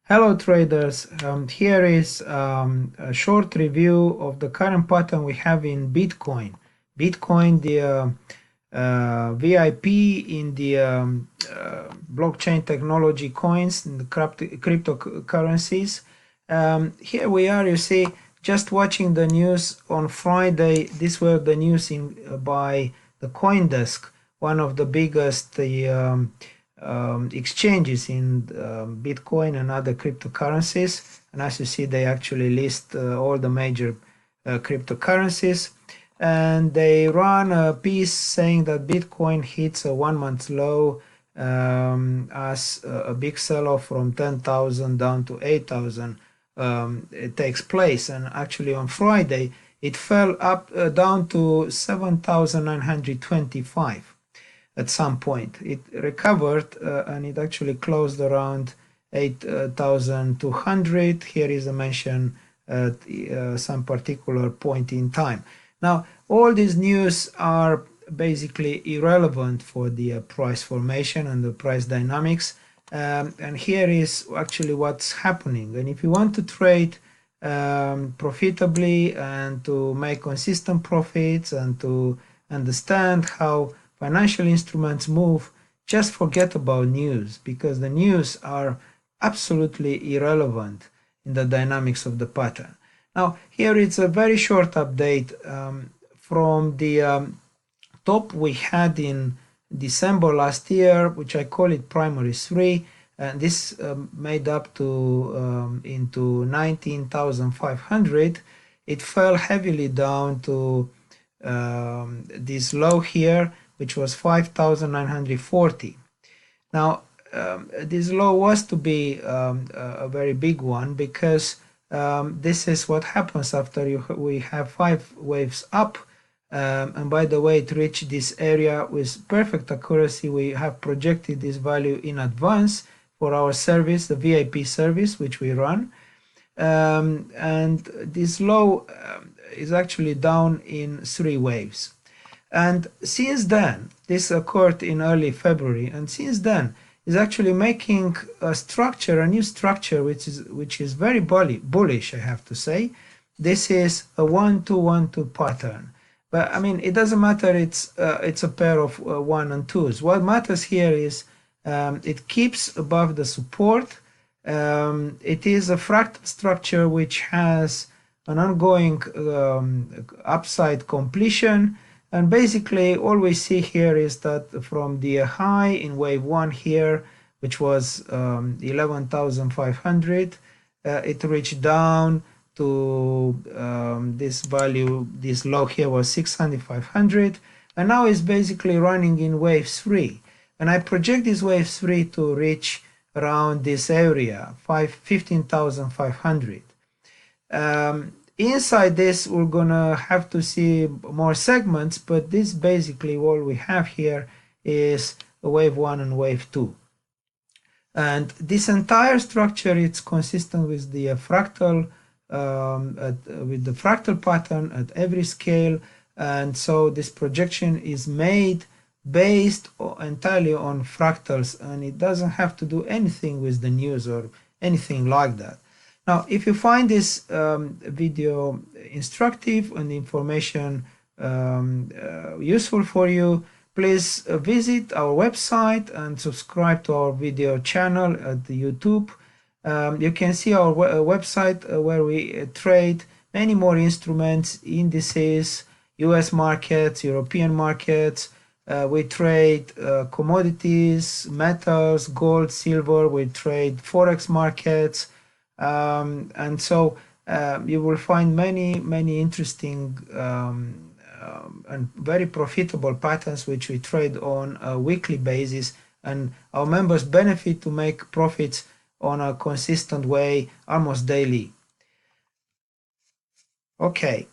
Hello traders, here is a short review of the current pattern we have in Bitcoin. Bitcoin, the VIP in the blockchain technology coins, in the cryptocurrencies. Here we are, you see, just watching the news on Friday. These were the news by the CoinDesk, one of the biggest exchanges in Bitcoin and other cryptocurrencies. And as you see, they actually list all the major cryptocurrencies, and they run a piece saying that Bitcoin hits a 1 month low as a big sell-off from 10,000 down to 8,000 it takes place. And actually on Friday it fell up down to 7,925. At some point it recovered and it actually closed around 8,200. Here is a mention at some particular point in time. Now all these news are basically irrelevant for the price formation and the price dynamics, and here is actually what's happening. And if you want to trade profitably and to make consistent profits and to understand how financial instruments move, just forget about news, because the news are absolutely irrelevant in the dynamics of the pattern. Now here it's a very short update from the top we had in December last year, which I call it primary 3, and this made up to into 19,500. It fell heavily down to this low here, which was 5,940. Now this low was to be a very big one, because this is what happens after we have 5 waves up, and by the way, it reached this area with perfect accuracy. We have projected this value in advance for our service, the VIP service which we run, and this low is actually down in 3 waves. And since then, this occurred in early February, and since then is actually making a structure, a new structure, which is very bullish, I have to say. This is a 1-2-1-2 pattern, but I mean, it doesn't matter. It's a pair of 1 and 2s. What matters here is it keeps above the support. It is a fractal structure which has an ongoing upside completion. And basically all we see here is that from the high in wave 1 here, which was 11,500, it reached down to this value. This low here was 6,500, and now it's basically running in wave 3. And I project this wave 3 to reach around this area, 15,500. Inside this, we're gonna have to see more segments, but this basically what we have here is a wave 1 and wave 2. And this entire structure, it's consistent with the fractal, with the fractal pattern at every scale. And so this projection is made based entirely on fractals, and it doesn't have to do anything with the news or anything like that. Now, if you find this video instructive and information useful for you, please visit our website and subscribe to our video channel at the YouTube. You can see our website where we trade many more instruments, indices, US markets, European markets. We trade commodities, metals, gold, silver. We trade forex markets. And so you will find many interesting and very profitable patterns which we trade on a weekly basis, and our members benefit to make profits on a consistent way almost daily. Okay.